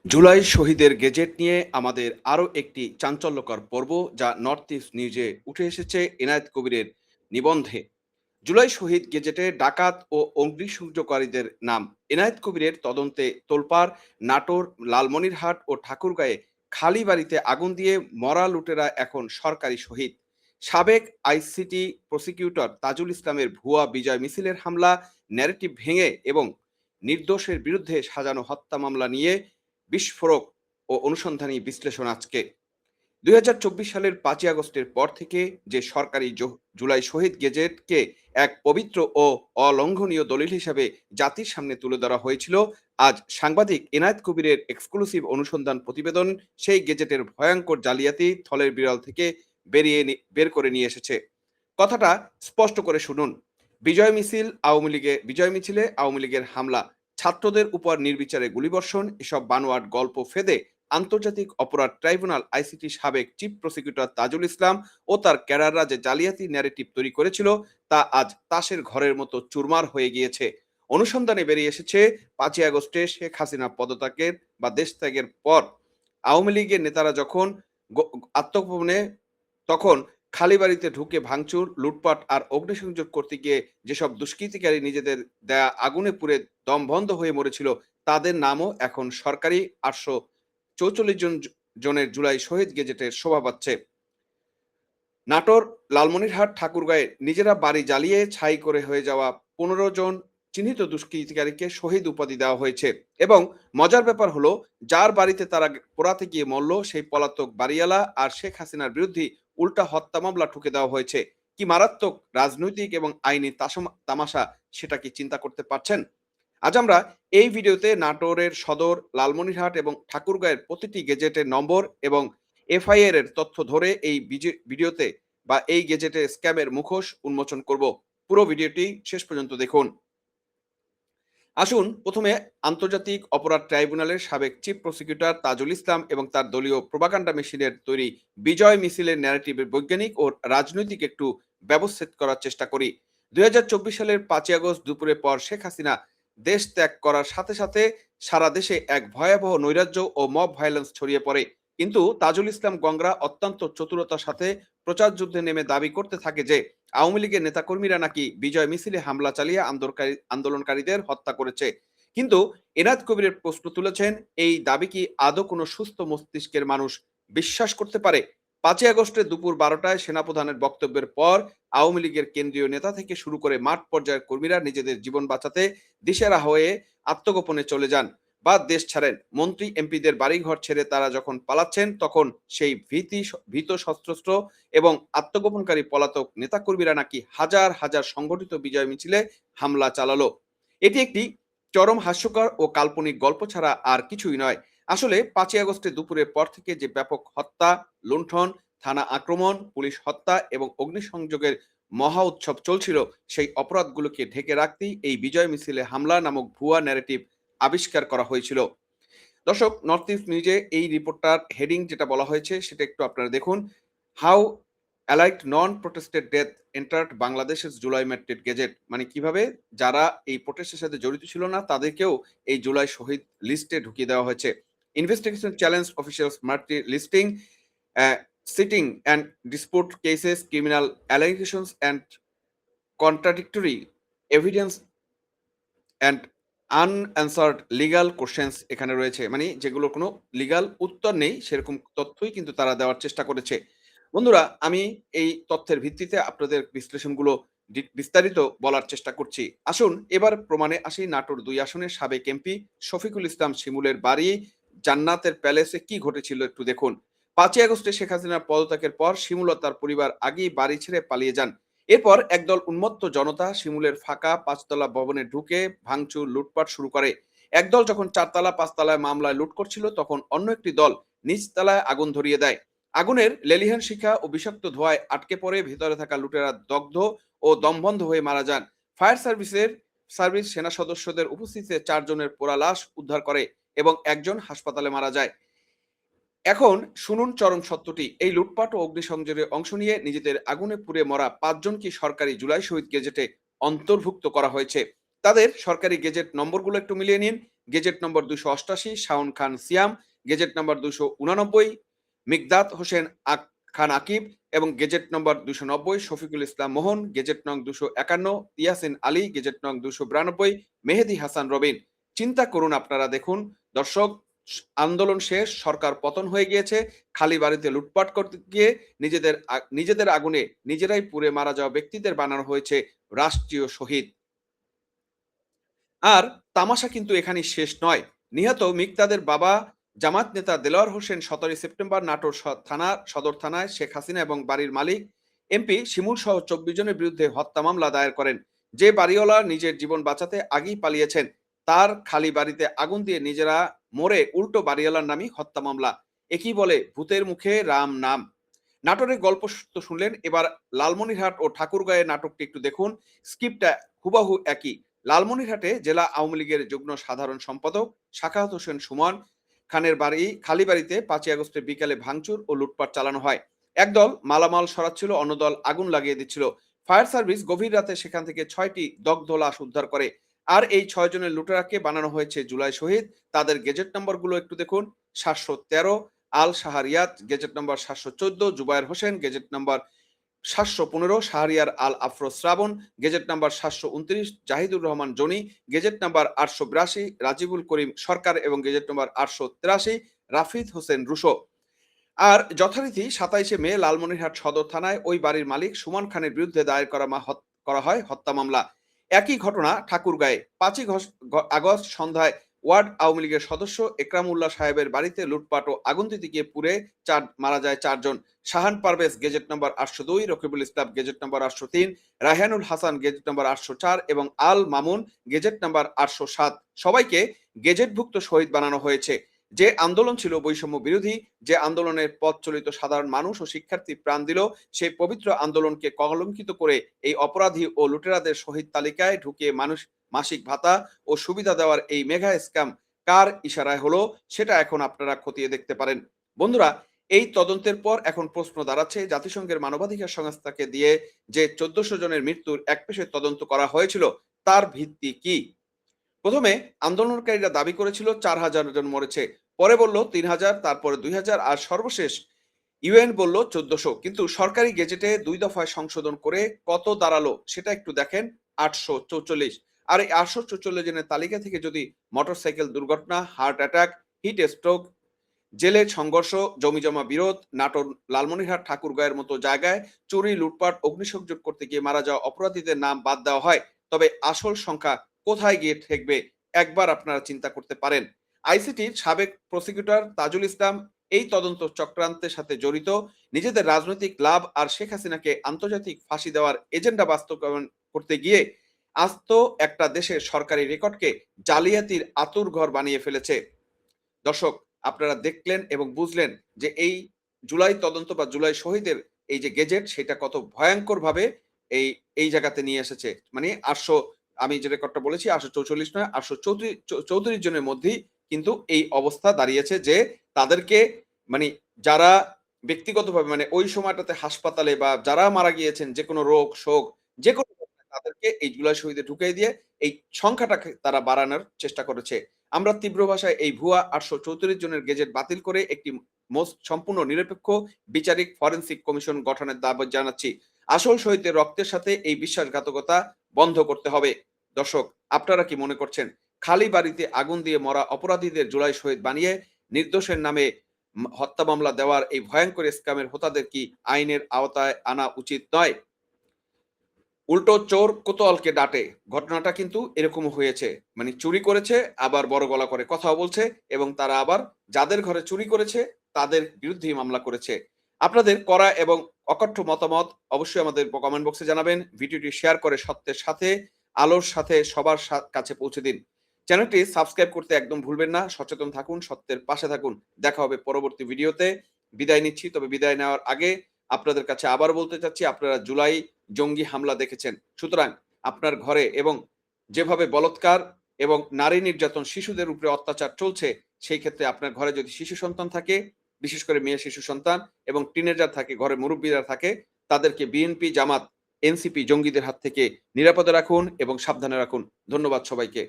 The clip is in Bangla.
জুলাই শহীদের গেজেট নিয়ে আমাদের আরও একটি চাঞ্চল্যকর পর্ব, যা নর্থ ইস্ট নিউজে উঠে এসেছে এনায়েত কবিরের নিবন্ধে। জুলাই শহীদ গেজেটে ডাকাত ও অগ্নিসংযোগকারীদের নাম। এনায়েত কবিরের তদন্তে তোলপাড়। নাটোর, লালমনিরহাট ও ঠাকুরগাঁয়ে খালি বাড়িতে আগুন দিয়ে মরা লুটেরা এখন সরকারি শহীদ। সাবেক আইসিটি প্রসিকিউটর তাজুল ইসলামের ভুয়া বিজয় মিছিলের হামলা, ন্যারেটিভ ভেঙে এবং নির্দোষের বিরুদ্ধে সাজানো হত্যা মামলা নিয়ে বিস্ফোরক ও অনুসন্ধানী বিশ্লেষণ আজকে। ২০২৪ সালের ৫ই আগস্টের পর থেকে যে সরকারি জুলাই শহীদ গেজেটকে এক পবিত্র ও অলঙ্ঘনীয় দলিল হিসাবে জাতির সামনে তুলে ধরা হয়েছিল, আজ সাংবাদিক এনায়েত কবিরের এক্সক্লুসিভ অনুসন্ধান প্রতিবেদন সেই গেজেটের ভয়ঙ্কর জালিয়াতি থলের বিড়াল থেকে বের করে নিয়ে এসেছে। কথাটা স্পষ্ট করে শুনুন। বিজয় মিছিলে আওয়ামী লীগের হামলা, ছাত্রদের উপর নির্বিচারে গুলিবর্ষণ, এসব বানোয়াট গল্প ফেদে আন্তর্জাতিক অপরাধ ট্রাইব্যুনাল আইসিটি সাবেক চিফ প্রসিকিউটর তাজুল ইসলাম ও তার ক্যাডাররা যে জালিয়াতি ন্যারেটিভ তৈরি করেছিল, তা আজ তাসের ঘরের মতো চুরমার হয়ে গিয়েছে। অনুসন্ধানে বেরিয়ে এসেছে ৫ই আগস্টে শেখ হাসিনা পদত্যাগের বা দেশ ত্যাগের পর আওয়ামী লীগের নেতারা যখন আত্মগোপনে তখন খালি বাড়িতে ঢুকে ভাঙচুর, লুটপাট আর অগ্নিসংযোগ করতে গিয়ে যেসব দুষ্কৃতিকারী নিজেদের দেয়া আগুনে পুড়ে দম বন্ধ হয়ে মরেছিল, তাদের নামও এখন সরকারি ৮৪৪ জনের জুলাই শহীদ গেজেটের শোভা পাচ্ছে। নাটোর, লালমনিরহাট, ঠাকুরগাঁয়ে নিজেরা বাড়ি জ্বালিয়ে ছাই করে হয়ে যাওয়া ১৫ জন চিহ্নিত দুষ্কৃতিকারীকে শহীদ উপাধি দেওয়া হয়েছে। এবং মজার ব্যাপার হলো, যার বাড়িতে তারা পোড়াতে গিয়ে মরল, সেই পলাতক বাড়িওয়ালা আর শেখ হাসিনার বিরুদ্ধে উল্টা হত্যা মামলা ঠুকে দেওয়া হয়েছে। কি মারাত্মক রাজনৈতিক এবং আইনি তামাশা, সেটা কি চিন্তা করতে পারছেন? আজ আমরা এই ভিডিওতে নাটোরের সদর, লালমনিরহাট এবং ঠাকুরগাঁয়ের প্রতিটি গেজেটের নম্বর এবং এফআইআর এর তথ্য ধরে এই ভিডিওতে বা এই গেজেটের স্ক্যামের মুখোশ উন্মোচন করব। পুরো ভিডিওটি শেষ পর্যন্ত দেখুন। আসুন প্রথমে আন্তর্জাতিক অপরাধ ট্রাইব্যুনালের সাবেক চিফ প্রসিকিউটর তাজুল ইসলাম এবং তার দলীয় প্রোপাগান্ডা মেশিনের তৈরি বিজয় মিছিলের ন্যারেটিভের বৈজ্ঞানিক ও রাজনৈতিক একটু ব্যবচ্ছেদ করার চেষ্টা করি। ২০২৪ সালের ৫ই আগস্ট দুপুরের পর শেখ হাসিনা দেশ ত্যাগ করার সাথে সাথে সারা দেশে এক ভয়াবহ নৈরাজ্য ও মব ভায়োলেন্স ছড়িয়ে পড়ে। কিন্তু তাজুল ইসলাম গংরা অত্যন্ত চতুরতার সাথে প্রচার যুদ্ধে নেমে দাবি করতে থাকে যে আওয়ামী লীগের নেতাকর্মীরা নাকি বিজয় মিছিলে হামলা চালিয়ে আন্দোলনকারীদের হত্যা করেছে। কিন্তু এনায়েত কবিরের প্রশ্ন তুলেছেন, এই দাবি কি আদৌ কোনো সুস্থ মস্তিষ্কের মানুষ বিশ্বাস করতে পারে? ৫ই আগস্টের দুপুর ১২টায় সেনাপ্রধানের বক্তব্যের পর আওয়ামী লীগের কেন্দ্রীয় নেতা থেকে শুরু করে মাঠ পর্যায়ের কর্মীরা নিজেদের জীবন বাঁচাতে দিশেহারা হয়ে আত্মগোপনে চলে যান বা দেশ ছাড়েন। মন্ত্রী এমপিদের বাড়িঘর ছেড়ে তারা যখন পালাচ্ছেন, তখন সেই ভীত সশস্ত্র এবং আত্মগোপনকারী পলাতক নেতাকর্মীরা নাকি হাজার হাজার সংগঠিত বিজয় মিছিলে হামলা চালালো। এটি একটি চরম হাস্যকর ও কাল্পনিক গল্প ছাড়া আর কিছুই নয়। আসলে ৫ই আগস্টের দুপুরের পর থেকে যে ব্যাপক হত্যা, লুণ্ঠন, থানা আক্রমণ, পুলিশ হত্যা এবং অগ্নিসংযোগের মহা উৎসব চলছিল, সেই অপরাধগুলোকে ঢেকে রাখতেই এই বিজয় মিছিলে হামলা নামক ভুয়া ন্যারেটিভ আবিষ্কার করা হয়েছিল। দর্শক, নর্থ ইস্ট নিউজে এই রিপোর্টটার হেডিং যেটা বলা হয়েছে সেটা একটু আপনারা দেখুন। How allied non protested death entered বাংলাদেশের জুলাই ম্যাট্রিট গেজেট। মানে কিভাবে যারা এই প্রোটেস্টের সাথে জড়িত ছিল না, তাদেরকেও এই জুলাই শহীদ লিস্টে ঢুকিয়ে দেওয়া হয়েছে। Investigation challenge officials merit listing, sitting and dispute cases, criminal allegations and contradictory evidence and unanswered legal questions এখানে রয়েছে। মানে যেগুলোর কোনো লিগাল উত্তর নেই, সেরকম তথ্যই কিন্তু তারা দেওয়ার চেষ্টা করেছে। বন্ধুরা, আমি এই তথ্যের ভিত্তিতে আপনাদের বিশ্লেষণগুলো বিস্তারিত বলার চেষ্টা করছি। আসুন এবার প্রমাণে আসি। নাটোর ২ আসনের সাবেক এমপি শফিকুল ইসলাম শিমুলের বাড়ি জান্নাতের প্যালেসে কি ঘটেছিল একটু দেখুন। ৫ই আগস্টে শেখ হাসিনার পদত্যাগের পর শিমুল ও তার পরিবার আগেই বাড়ি ছেড়ে পালিয়ে যান। এরপর একদল উন্মত্ত জনতা শিমুলের ফাঁকা ৫ তলা ভবনে ঢুকে ভাঙচুর, লুটপাট শুরু করে। একদল যখন ৪ তলা ৫ তলায় মামলায় লুট করছিল, তখন অন্য একটি দল নিচতলায় আগুন ধরিয়ে দেয়। আগুনের লেলিহান শিখা ও বিষাক্ত ধোঁয়ায় আটকে পড়ে ভেতরে থাকা লুটেরা দগ্ধ ও দমবন্ধ হয়ে মারা যান। ফায়ার সার্ভিস সেনা সদস্যদের উপস্থিতিতে ৪ জনের পোড়া লাশ উদ্ধার করে এবং একজন হাসপাতালে মারা যায়। এখন শুনুন চরম সত্যটি। এই লুটপাট ও অগ্নিসংযোগে অংশ নিয়ে নিজেদের আগুনে পুড়ে মরা ৫ জনকে সরকারি জুলাই শহীদ গেজেটে অন্তর্ভুক্ত করা হয়েছে। তাদের সরকারি গেজেট নম্বরগুলো একটু মিলিয়ে নিন। গেজেট নম্বর 288 শাওন খান সিয়াম, গেজেট নম্বর 289 মিকদাত হোসেন খান আকিব এবং গেজেট নম্বর 290 শফিকুল ইসলাম মোহন, গেজেট নং 251 ইয়াসিন আলী, গেজেট নং 292 মেহেদি হাসান রবিন। চিন্তা করুন, আপনারা দেখুন দর্শক, আন্দোলন শেষ, সরকার পতন হয়ে গিয়েছে, খালি বাড়িতে লুটপাট করতে গিয়ে নিজেদের আগুনে নিজেরাই পুড়ে মারা যাওয়া ব্যক্তিদের বানানো হয়েছে রাষ্ট্রীয় শহীদ। আর তামাশা কিন্তু এখানেই শেষ নয়। নিহত মিকদাদের বাবা জামাত নেতা দেলোয়ার হোসেন 17 সেপ্টেম্বর নাটোর সদর থানায় শেখ হাসিনা এবং বাড়ির মালিক এমপি শিমুল সহ 24 জনের বিরুদ্ধে হত্যা মামলা দায়ের করেন। যে বাড়িওয়ালা নিজের জীবন বাঁচাতে আগেই পালিয়েছেন, তার খালি বাড়িতে আগুন দিয়ে নিজেরা মরে উল্টো বাড়িওয়ালার নামই হত্যা মামলা। একই বলে ভূতের মুখে রাম নাম। নাটোরের গল্প তো শুনলেন, এবার লালমনিরহাট ও ঠাকুরগাঁয়ের নাটকটি একটু দেখুন। স্ক্রিপ্টটা হুবাহু একই। লালমনিরহাটে জেলা আওয়ামী লীগের যুগ্ম সাধারণ সম্পাদক সাখাওয়াত হোসেন সুমন খানের খালি বাড়িতে 5ই আগস্টের বিকালে ভাঙচুর ও লুটপাট চালানো হয়। একদল মালামাল সরাচ্ছিল, অন্য দল আগুন লাগিয়ে দিচ্ছিল। ফায়ার সার্ভিস গভীর রাতে সেখান থেকে 6টি দগ্ধ লাশ উদ্ধার করে। আর এই 6 জনের লুটেরাকে বানানো হয়েছে জুলাই শহীদ। তাদের গেজেট নম্বরগুলো একটু দেখুন। 713 Al Shahriat, gazette number 714 Zubayer Hossain, gazette number 715 Shahriar Al Afroz Srabon, gazette number 729 Zahidur Rahman Joni, gazette number 882 Rajibul Karim Sarkar এবং গেজেট নাম্বার 883 রাফিদ হোসেন রুশো। আর যথারীতি 27 মে লালমনিরহাট সদর থানায় ওই বাড়ির মালিক সুমন খানের বিরুদ্ধে দায়ের করা হয় হত্যা মামলা। একই ঘটনা ঠাকুরগাঁয়ে 5ই আগস্ট সন্ধ্যায় ওয়ার্ড আওয়ামী লীগের সদস্য একরামউল্লাহ সাহেবের বাড়িতে লুটপাট ও আগুন দিতে গিয়ে পুড়ে মারা যায় 4 জন। Shahan Parvez, gazette number 802, Rakibul Islam, gazette number 803, Raihanul Hasan, gazette number 804 এবং আল মামুন, গেজেট নম্বর 807 সবাইকে গেজেটভুক্ত শহীদ বানানো হয়েছে। যে আন্দোলন ছিল বৈষম্য বিরোধী, যে আন্দোলনের পথ চলিত সাধারণ মানুষ ও শিক্ষার্থী প্রাণ দিল, সেই পবিত্র আন্দোলনকে কলঙ্কিত করে এই অপরাধী ও লুটেরাদের শহীদ তালিকায় ঢুকিয়ে মানুষ মাসিক ভাতা ও সুবিধা দেওয়ার এই মেগা স্ক্যাম কার ইশারায় হলো, সেটা এখন আপনারা খতিয়ে দেখতে পারেন। বন্ধুরা, এই তদন্তের পর এখন প্রশ্ন দাঁড়াচ্ছে, জাতিসংঘের মানবাধিকার সংস্থাকে দিয়ে যে 1400 জনের মৃত্যুর একপেশে তদন্ত করা হয়েছিল, তার ভিত্তি কি? প্রথমে আন্দোলনকারীরা দাবি করেছিল 4000 জন মরেছে, পরে বলল 3000, তারপরে 2000, আর সর্বশেষ ইউএন বলল 1400। কিন্তু সরকারি গেজেটে 2 দফায় সংশোধন করে কত দাঁড়ালো সেটা একটু দেখেন, 844। আর এই 844 জনের তালিকা থেকে যদি মোটরসাইকেল দুর্ঘটনা, হার্ট অ্যাটাক, হিট স্ট্রোক, জেলে সংঘর্ষ, জমিজমা বিরোধ, নাটোর, লালমনিরহাট, ঠাকুরগাঁয়ের মতো জায়গায় চুরি, লুটপাট, অগ্নিসংযোগ করতে গিয়ে মারা যাওয়া অপরাধীদের নাম বাদ দেওয়া হয়, তবে আসল সংখ্যা কোথায় গিয়ে ঠেকবে একবার আপনারা চিন্তা করতে পারেন। আইসিটির সাবেক প্রসিকিউটর তাজুল ইসলাম এই তদন্ত চক্রান্তের সাথে জড়িত। নিজেদের রাজনৈতিক লাভ আর শেখ হাসিনাকে আন্তর্জাতিক ফাঁসি দেওয়ার এজেন্ডা বাস্তবায়ন করতে গিয়ে আস্ত একটা দেশের সরকারি রেকর্ডকে জালিয়াতির আতুরঘর বানিয়ে ফেলেছে। দর্শক, আপনারা দেখলেন এবং বুঝলেন যে এই জুলাই তদন্ত বা জুলাই শহীদের এই যে গেজেট, সেটা কত ভয়ঙ্কর ভাবে এই জায়গাতে নিয়ে এসেছে। মানে 800, আমি যে রেকর্ডটা বলেছি 844 নয়, 834 জনের মধ্যেই কিন্তু এই অবস্থা দাঁড়িয়েছে যে তাদেরকে, মানে যারা ব্যক্তিগতভাবে, মানে ওই সময়টাতে হাসপাতালে বা যারা মারা গিয়েছেন যে কোনো রোগ শোক যে কোনো তাদেরকে এই জুলাই শহীদে ঢুকিয়ে দিয়ে এই সংখ্যাটাকে তারা বাড়ানোর চেষ্টা করেছে। আমরা তীব্র ভাষায় এই ভুয়া 834 জনের গেজেট বাতিল করে একটি সম্পূর্ণ নিরপেক্ষ বিচারিক ফরেন্সিক কমিশন গঠনের দাবি জানাচ্ছি। আসল শহীদদের রক্তের সাথে এই বিশ্বাসঘাতকতা বন্ধ করতে হবে। দর্শক, আপনারা কি মনে করছেন, খালি বাড়িতে আগুন দিয়ে মরা অপরাধীদের জুলাই শহীদ বানিয়ে নির্দোষের নামে হত্যা মামলা দেওয়ার এই ভয়ঙ্কর স্ক্যামের হোতাদের কি আইনের আওতায় আনা উচিত নয়? উল্টো চোর কোতোয়ালকে ডাঁটে, ঘটনাটা কিন্তু এরকম হয়েছে। মানে চুরি করেছে, আবার বড় গলা করে কথাও বলছে, এবং তারা আবার যাদের ঘরে চুরি করেছে তাদের বিরুদ্ধেই মামলা করেছে। আপনাদের করা এবং অকথ্য মতামত অবশ্যই আমাদের কমেন্ট বক্সে জানাবেন। ভিডিওটি শেয়ার করে সত্যের সাথে, আলোর সাথে সবার কাছে পৌঁছে দিন। চ্যানেলটি সাবস্ক্রাইব করতে একদম ভুলবেন না। সচেতন থাকুন, সত্যের পাশে থাকুন। দেখা হবে পরবর্তী ভিডিওতে। বিদায় নিচ্ছি, তবে বিদায় নেওয়ার আগে আপনাদের কাছে আবার বলতে চাচ্ছি, আপনারা জুলাই জঙ্গি হামলা দেখেছেন, সুতরাং আপনার ঘরে এবং যেভাবে বলৎকার এবং নারী নির্যাতন, শিশুদের উপরে অত্যাচার চলছে, সেই ক্ষেত্রে আপনার ঘরে যদি শিশু সন্তান থাকে, বিশেষ করে মেয়ে শিশু সন্তান এবং টিনেজার থাকে, ঘরে মুরব্বীরা থাকে, তাদেরকে বিএনপি, জামাত, এনসিপি জঙ্গিদের হাত থেকে নিরাপদে রাখুন এবং সাবধানে রাখুন। ধন্যবাদ সবাইকে।